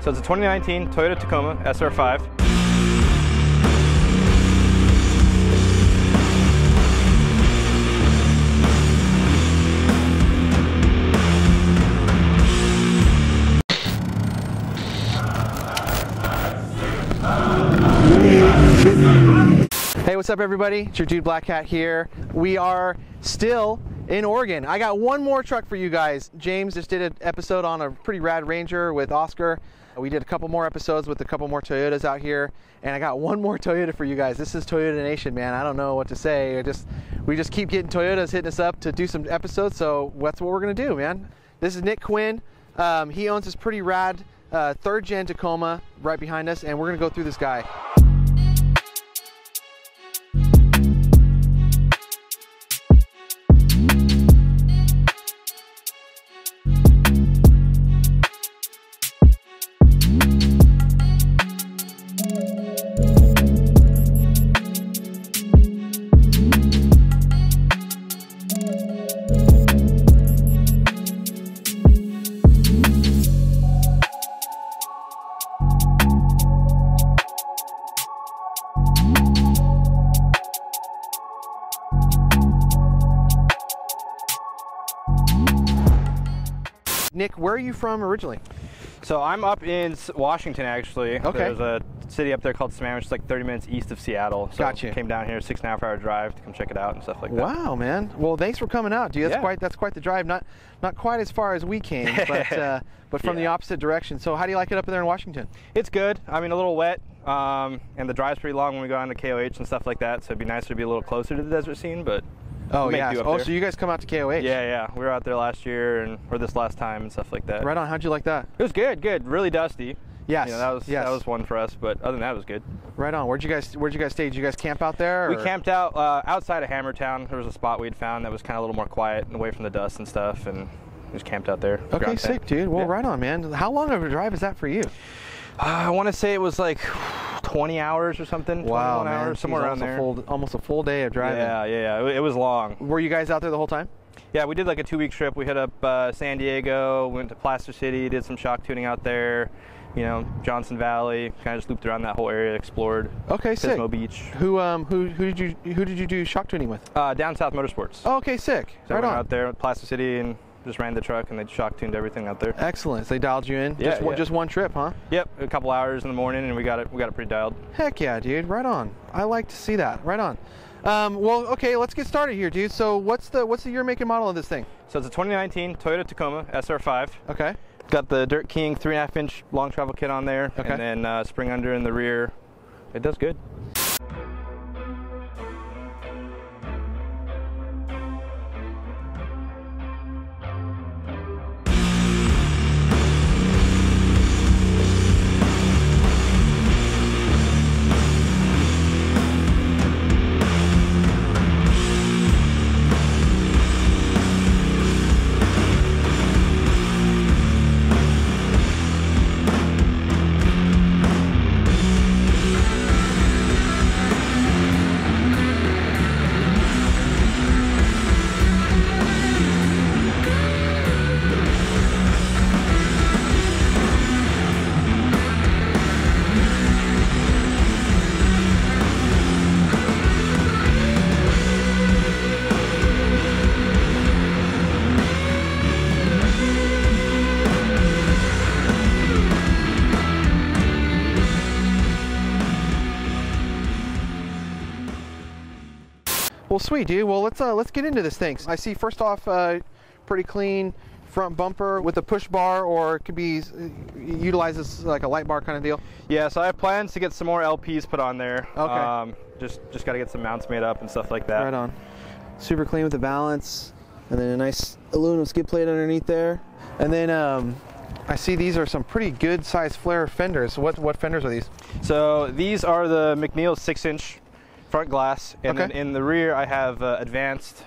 So it's a 2019 Toyota Tacoma SR5. Hey, what's up everybody? It's your dude Black Cat here. We are still in Oregon. I got one more truck for you guys. James just did an episode on a pretty rad Ranger with Oscar. We did a couple more episodes with a couple more Toyotas out here, and I got one more Toyota for you guys. This is Toyota Nation, man. I don't know what to say. We just keep getting Toyotas hitting us up to do some episodes, so that's what we're gonna do, man. This is Nick Quinn. He owns this pretty rad third gen Tacoma right behind us, and we're gonna go through this guy. Nick, where are you from originally? So I'm up in Washington, actually. Okay. There's a city up there called Sammamish. It's like 30 minutes east of Seattle. So Gotcha. Came down here, 6.5 hour drive to come check it out and stuff like that. Wow, man. Well, thanks for coming out, dude. That's quite the drive. Not quite as far as we came, but from the opposite direction. So how do you like it up there in Washington? It's good. I mean, a little wet, and the drive's pretty long when we go on to KOH and stuff like that. So it'd be nicer to be a little closer to the desert scene, but. Oh yeah. Oh, so you guys come out to KOH? Yeah. We were out there last year or this last time and stuff like that. Right on. How'd you like that? It was good. Really dusty. Yes. You know, that was one for us, but other than that, it was good. Right on. Where'd you guys stay? Did you guys camp out there? Or? We camped out outside of Hammertown. There was a spot we'd found that was kind of a little more quiet and away from the dust and stuff, and we just camped out there. Okay, sick, dude. Well, right on, man. How long of a drive is that for you? I want to say it was like 20 hours or something. Wow, 21 man. hours, somewhere around there. Almost a full day of driving. Yeah. It was long. Were you guys out there the whole time? Yeah, we did like a 2-week trip. We hit up San Diego, went to Placer City, did some shock tuning out there. You know, Johnson Valley, kind of just looped around that whole area, explored. Okay, sick. Pismo Beach. Who did you do shock tuning with? Down South Motorsports. Oh, okay, sick. So right I on. went out there with Placer City and just ran the truck, and they shock tuned everything out there. Excellent. So they dialed you in. Yeah, just one trip, huh? Yep, a couple hours in the morning, and we got it pretty dialed. Heck yeah, dude. Right on. I like to see that. Right on. Well, okay, let's get started here, dude. So what's the year, make, and model of this thing? So it's a 2019 Toyota Tacoma SR5. Okay. Got the Dirt King 3.5-inch long travel kit on there, okay. And then spring under in the rear. It does good. Well, sweet, dude. Well, let's get into this thing. I see first off, pretty clean front bumper with a push bar, or it could be utilizes like a light bar kind of deal. Yeah, so I have plans to get some more LPs put on there. Okay. Just got to get some mounts made up and stuff like that. Right on. Super clean with the balance, and then a nice aluminum skid plate underneath there. And then I see these are some pretty good size flare fenders. What fenders are these? So these are the McNeil 6-inch front glass, and then in the rear I have advanced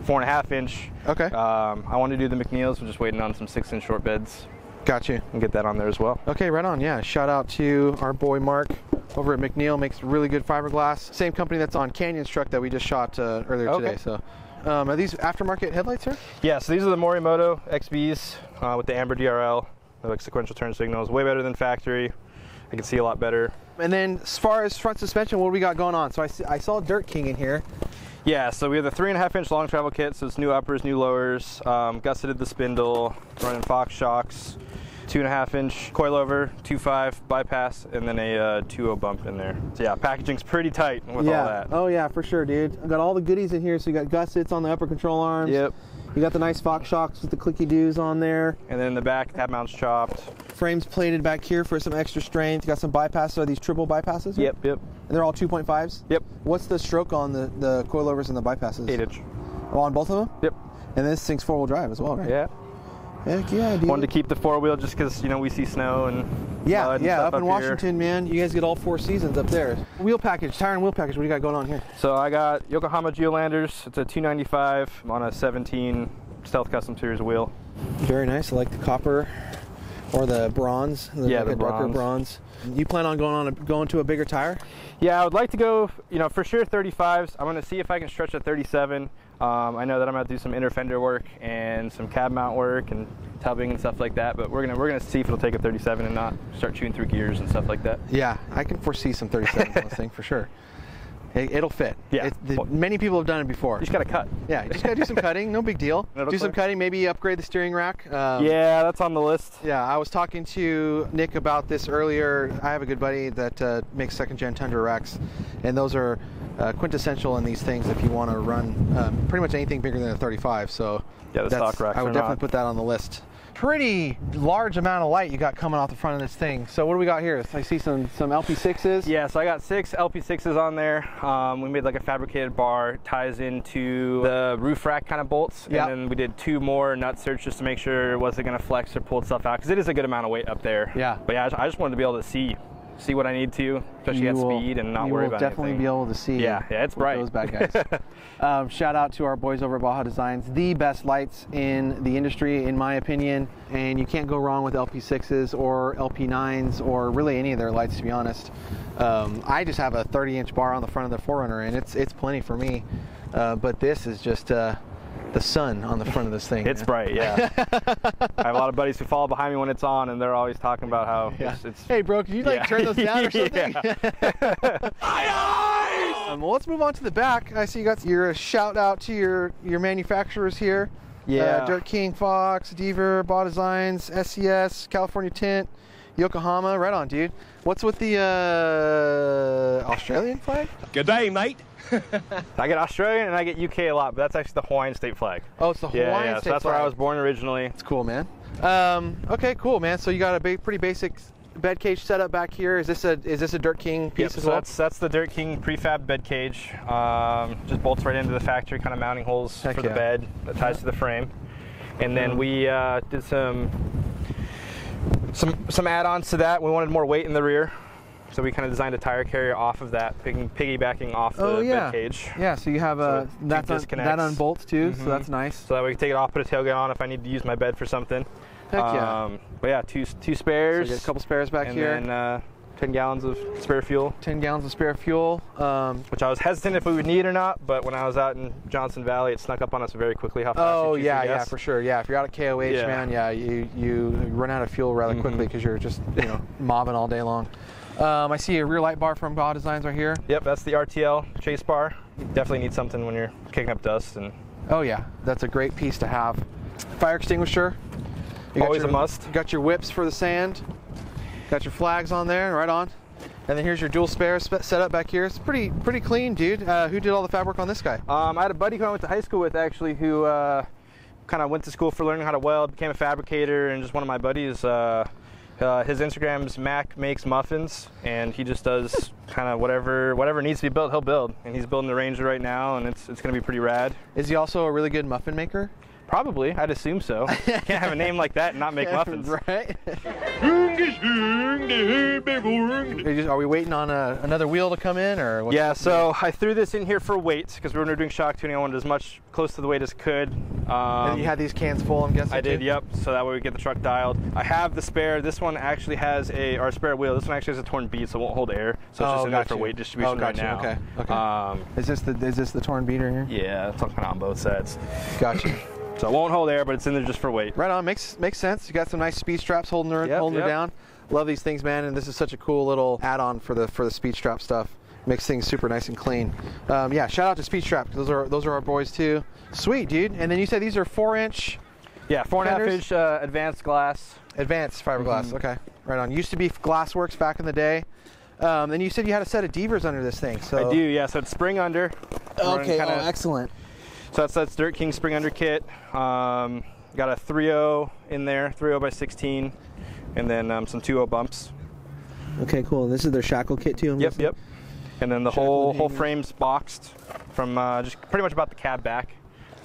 4.5-inch. Okay. I want to do the McNeils. I'm just waiting on some 6-inch short beds. Got you. And get that on there as well. Okay, right on. Yeah, shout out to our boy Mark over at McNeil. Makes really good fiberglass. Same company that's on Canyon's truck that we just shot earlier today. So, are these aftermarket headlights here? Yeah. So these are the Morimoto XBs with the amber DRL. They're like sequential turn signals, way better than factory. I can see a lot better. And then as far as front suspension, what do we got going on? So I saw Dirt King in here. Yeah, so we have the 3.5-inch long travel kit, so it's new uppers, new lowers, gusseted the spindle, running Fox shocks, 2.5-inch coilover, 2.5 bypass, and then a 2.0 bump in there. So yeah, packaging's pretty tight with all that. Oh yeah, for sure, dude. I got all the goodies in here. So you got gussets on the upper control arms. Yep. You got the nice Fox shocks with the clicky doos on there. And then in the back, tab mount's chopped. Frames plated back here for some extra strength. You got some bypasses. Are these triple bypasses? Yep, yep. And they're all 2.5s? Yep. What's the stroke on the coilovers and the bypasses? 8-inch. Oh, on both of them? Yep. And this thing's 4-wheel drive as well, right? Yeah. Heck yeah, dude. Wanted to keep the 4-wheel just because, you know, we see snow and mud and stuff up in Washington, here. man. You guys get all 4 seasons up there. Wheel package, tire and wheel package. What do you got going on here? So I got Yokohama Geolanders. It's a 295 on a 17 Stealth Custom Series wheel. Very nice. I like the copper or the bronze. Yeah, the darker bronze. You plan on going to a bigger tire? Yeah, I would like to go, you know, for sure 35s. I'm going to see if I can stretch a 37. I know that I'm going to do some inner fender work and some cab mount work and tubbing and stuff like that, but we're gonna see if it'll take a 37 and not start chewing through gears and stuff like that. Yeah, I can foresee some 37s on this thing for sure. It'll fit. Yeah. Many people have done it before. You just got to cut. Yeah, you just got to do some cutting. No big deal. Do some cutting, maybe upgrade the steering rack. Yeah, that's on the list. Yeah, I was talking to Nick about this earlier. I have a good buddy that makes second-gen Tundra racks, and those are quintessential in these things if you want to run pretty much anything bigger than a 35. So yeah, the stock racks I would definitely put that on the list. Pretty large amount of light you got coming off the front of this thing. So what do we got here? I see some LP6s. Yeah, so I got 6 LP6s on there. We made like a fabricated bar, ties into the roof rack kind of bolts. Yep. And then we did 2 more nut search just to make sure it wasn't going to flex or pull itself out, because it is a good amount of weight up there. Yeah. But yeah, I just wanted to be able to see what I need to, especially at speed, and not worry about anything. You will definitely be able to see. Yeah, it's bright. Those bad guys. Shout out to our boys over at Baja Designs, the best lights in the industry, in my opinion. And you can't go wrong with LP6s or LP9s or really any of their lights, to be honest. I just have a 30-inch bar on the front of the Prerunner, and it's plenty for me. But this is just the sun on the front of this thing. It's bright, yeah. I have a lot of buddies who follow behind me when it's on, and they're always talking about how it's hey, bro, can you turn those down or something? Well, let's move on to the back. I see you got your shout out to your manufacturers here. Yeah. Dirt King, Fox, Deaver, Baja Designs, SCS, California Tint, Yokohama. Right on, dude. What's with the Australian flag? Good day, mate. I get Australian and I get UK a lot, but that's actually the Hawaiian state flag. Oh, it's the Hawaiian state so that's flag. where I was born originally. It's cool, man. Okay, cool, man. So you got a pretty basic bed cage setup back here. Is this a Dirt King piece as well? That's the Dirt King prefab bed cage. Just bolts right into the factory, kind of mounting holes for the bed that ties to the frame. And then we did some add-ons to that. We wanted more weight in the rear, so we kind of designed a tire carrier off of that, piggybacking off the bed cage. Yeah, so you have that unbolts too, so that's nice. So that way we can take it off, put a tailgate on if I need to use my bed for something. Heck yeah. But yeah, two spares. So you get a couple spares back here. And then 10 gallons of spare fuel. 10 gallons of spare fuel. Which I was hesitant if we would need or not, but when I was out in Johnson Valley, it snuck up on us very quickly how fast yeah, for sure. Yeah, if you're out at KOH, man, you run out of fuel rather quickly because you're just mobbing all day long. I see a rear light bar from Baja Designs right here. Yep, that's the RTL chase bar. You definitely need something when you're kicking up dust. Oh yeah, that's a great piece to have. Fire extinguisher. Always a must. Got your whips for the sand. Got your flags on there, right on. And then here's your dual spares set up back here. It's pretty clean, dude. Who did all the fab work on this guy? I had a buddy who I went to high school with, actually, who kind of went to school for learning how to weld, became a fabricator, and just one of my buddies. His Instagram's Mac Makes Muffins, and he just does kind of whatever needs to be built, he'll build. And he's building the Ranger right now, and it's going to be pretty rad. Is he also a really good muffin maker? Probably, I'd assume so. Can't have a name like that and not make muffins. Right? Are we waiting on another wheel to come in, or what's so I threw this in here for weight because when we were doing shock tuning, I wanted as much close to the weight as could. And you had these cans full, I'm guessing. I did, yep. So that way we get the truck dialed. I have the spare. This one actually has our spare wheel. This one actually has a torn bead, so it won't hold air. So it's just in there for weight distribution right now. Okay. Is this the torn beater here? Yeah, it's kind of on both sides. Gotcha. So it won't hold air, but it's in there just for weight. Right on. Makes sense. You got some nice speed straps holding her down. Love these things, man. And this is such a cool little add-on for the speed strap stuff. Makes things super nice and clean. Yeah, shout out to Speed Strap. Those are our boys too. Sweet, dude. And then you said these are 4-inch. Yeah, 4.5 inch advanced glass. Advanced fiberglass. Okay, right on. Used to be Glassworks back in the day. Then you said you had a set of Devers under this thing. So I do. Yeah. So it's spring under. Okay. Excellent. So that's Dirt King spring under kit. Got a 3.0 in there, 3.0 by 16, and then some 2.0 bumps. Okay, cool. And this is their shackle kit too. Yep. And then the whole frame's boxed from just pretty much about the cab back.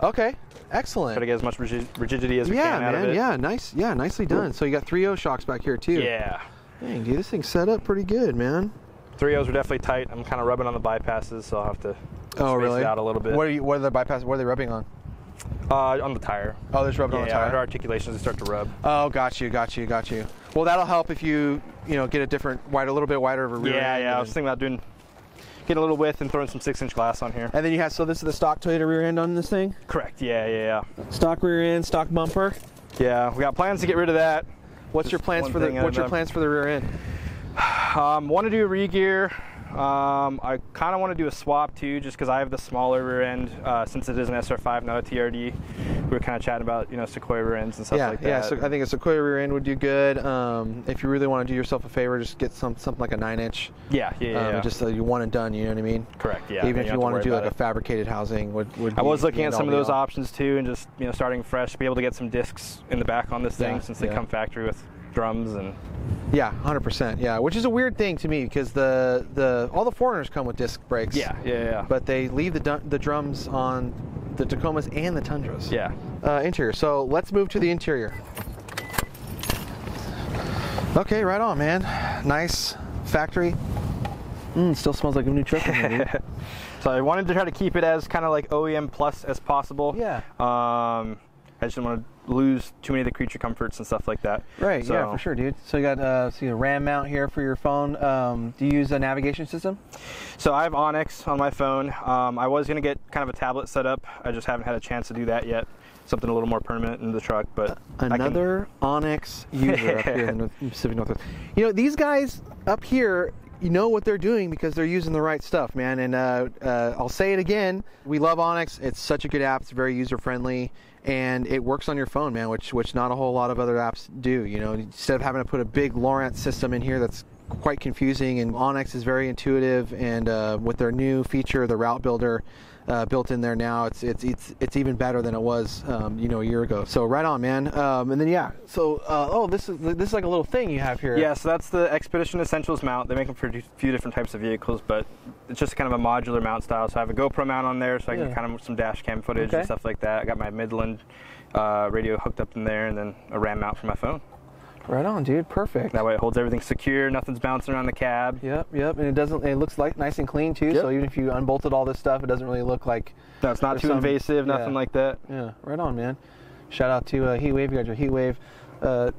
Okay, excellent. Try to get as much rigidity as we can out of it. Yeah, nice. Yeah, nicely done. So you got 3.0 shocks back here too. Yeah. Dang, dude, this thing's set up pretty good, man. 3.0s are definitely tight. I'm kind of rubbing on the bypasses, so I'll have to space it out a little bit. What are the bypasses? What are they rubbing on? On the tire. Oh, they're just rubbing on the tire. Under articulations, they start to rub. Oh, got you. Well, that'll help if you get a a little bit wider of a rear end. Yeah. I was thinking about getting a little width and throwing some 6-inch glass on here. And then you have, so this is the stock Toyota rear end on this thing? Correct. Yeah. Stock rear end, stock bumper. Yeah, we got plans to get rid of that. What's your plans for the rear end? Want to do a re-gear. I kind of want to do a swap too, just because I have the smaller rear end since it is an SR5, not a TRD. We were kind of chatting about Sequoia rear ends and stuff like that. Yeah, so I think a Sequoia rear end would do good. If you really want to do yourself a favor, just get something like a 9-inch. Yeah. Just so you want it done, you know what I mean? Correct. Yeah. Even if you want to do like a fabricated housing, would I was looking at some of those options too, and just starting fresh, be able to get some discs in the back on this thing since they come factory with drums and. Yeah, 100%. Yeah, which is a weird thing to me because all the Foreigners come with disc brakes. Yeah. But they leave the drums on the Tacomas and the Tundras. Yeah. Interior. So let's move to the interior. Okay, right on, man. Nice factory. Still smells like a new truck. So I wanted to try to keep it as kind of like OEM plus as possible. Yeah. I just didn't want to lose too many of the creature comforts and stuff like that. Right, yeah, for sure, dude. So you got a RAM mount here for your phone. Do you use a navigation system? So I have Onyx on my phone. I was going to get kind of a tablet set up. I just haven't had a chance to do that yet. Something a little more permanent in the truck, but another Onyx user up here in the Pacific Northwest. These guys up here, what they're doing because they're using the right stuff, man. And I'll say it again, we love Onyx. It's such a good app. It's very user friendly, and it works on your phone, man, which not a whole lot of other apps do. Instead of having to put a big Lowrance system in here that's quite confusing, and Onyx is very intuitive, and with their new feature, the route builder built in there now, it's even better than it was a year ago. So right on, man. And then this is like a little thing you have here. Yeah, so that's the Expedition Essentials mount. They make them for a few different types of vehicles, but it's just kind of a modular mount style. So I have a GoPro mount on there, so I can get kind of some dash cam footage and stuff like that. I got my Midland radio hooked up in there, and then a RAM mount for my phone. Right on, dude. Perfect. That way it holds everything secure. Nothing's bouncing around the cab. Yep. And it looks like nice and clean too. So even if you unbolted all this stuff, it doesn't really look like. No, it's not too invasive. Nothing like that. Yeah. Right on, man. Shout out to Heatwave. You got your Heatwave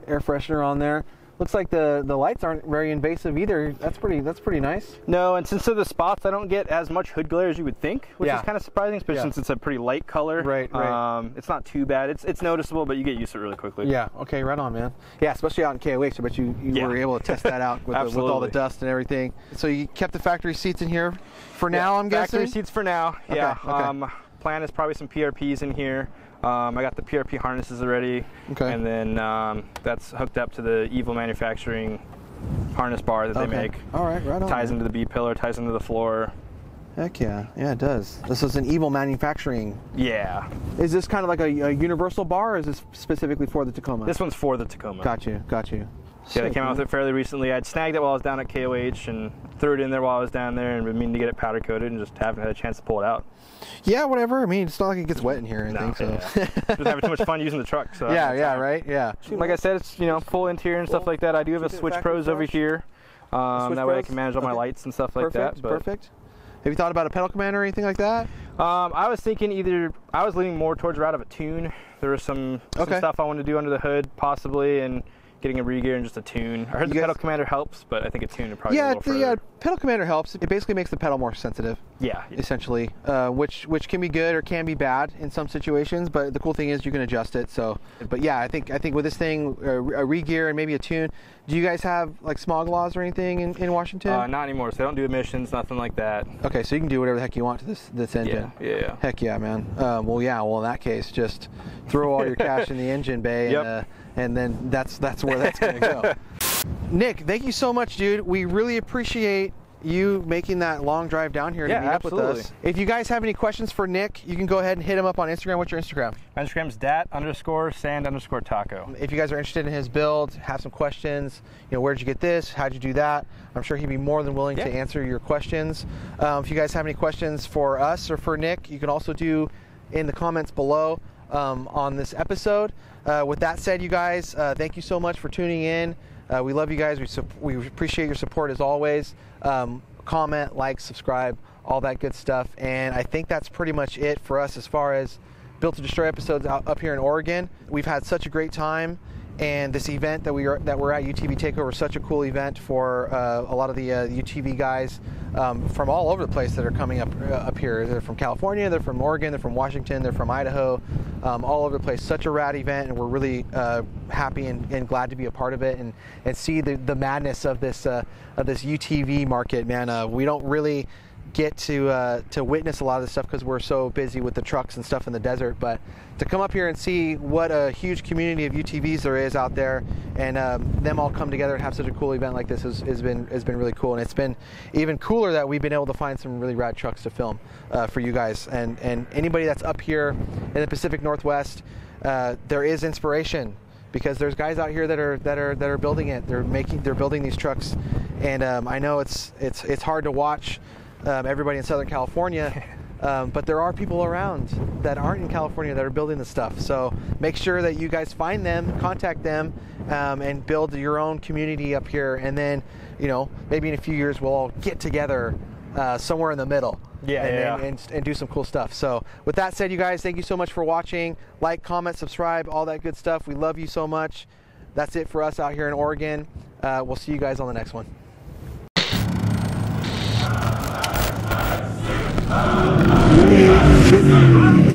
air freshener on there. Looks like the lights aren't very invasive either. That's pretty nice. No, and since they're the spots, I don't get as much hood glare as you would think, which is kind of surprising, especially since it's a pretty light color. Right. It's not too bad. It's noticeable, but you get used to it really quickly. Yeah. Okay. Right on, man. Yeah, especially out in KOH. I bet you were able to test that out with all the dust and everything. So you kept the factory seats in here for now, I'm guessing. Factory seats for now. Okay, yeah. Okay. Plan is probably some PRPs in here. I got the PRP harnesses already, and then that's hooked up to the Evil Manufacturing harness bar that they make. All right, right on. Ties into the B pillar, ties into the floor. Heck yeah, it does. This is an Evil Manufacturing. Yeah. Is this kind of like a universal bar, or is this specifically for the Tacoma? This one's for the Tacoma. Got you. Yeah, they came out with it fairly recently. I'd snagged it while I was down at KOH and threw it in there while I was down there and been meaning to get it powder coated and just haven't had a chance to pull it out. Yeah, whatever. I mean, it's not like it gets wet in here or anything. Just having too much fun using the truck. So right. Yeah. Like I said, it's full interior and stuff like that. I do have a Switch Pros over here. That way I can manage all my lights and stuff like that. Perfect. Have you thought about a pedal command or anything like that? I was thinking I was leaning more towards the route of a tune. There was some stuff I wanted to do under the hood possibly, and getting a regear and just a tune. I heard the pedal commander helps, but I think a tune would probably be a little further. Yeah, pedal commander helps. It basically makes the pedal more sensitive. Yeah. Essentially, which can be good or can be bad in some situations. But the cool thing is you can adjust it. So, but yeah, I think with this thing, a regear and maybe a tune. Do you guys have like smog laws or anything in Washington? Not anymore. So they don't do emissions, nothing like that. Okay, so you can do whatever the heck you want to this engine. Yeah. Heck yeah, man. Well, in that case, just throw all your cash in the engine bay, and then that's where that's gonna go. Nick, thank you so much, dude. We really appreciate you making that long drive down here to meet up with us. If you guys have any questions for Nick, you can go ahead and hit him up on Instagram. What's your Instagram? My Instagram's dat_sand_taco. If you guys are interested in his build, have some questions, where'd you get this? How'd you do that? I'm sure he'd be more than willing to answer your questions. If you guys have any questions for us or for Nick, you can also do in the comments below on this episode. With that said, you guys, thank you so much for tuning in. We love you guys. We appreciate your support as always. Comment, like, subscribe, all that good stuff. And I think that's pretty much it for us as far as Built to Destroy episodes up here in Oregon. We've had such a great time, and this event that we're at, UTV Takeover, is such a cool event for a lot of the UTV guys from all over the place that are coming up here. They're from California, they're from Oregon, they're from Washington, they're from Idaho, all over the place. Such a rad event, and we're really happy and glad to be a part of it and see the madness of this UTV market, man. We don't really get to witness a lot of this stuff because we're so busy with the trucks and stuff in the desert, but to come up here and see what a huge community of UTVs there is out there, and them all come together and have such a cool event like this has been really cool. And it's been even cooler that we've been able to find some really rad trucks to film for you guys, and anybody that's up here in the Pacific Northwest. There is inspiration, because there's guys out here that are building it. They're building these trucks, and I know it's hard to watch everybody in Southern California, but there are people around that aren't in California that are building this stuff. So make sure that you guys find them, contact them, and build your own community up here. And then, maybe in a few years we'll all get together somewhere in the middle. And do some cool stuff. So with that said, you guys, thank you so much for watching. Like, comment, subscribe, all that good stuff. We love you so much. That's it for us out here in Oregon. We'll see you guys on the next one.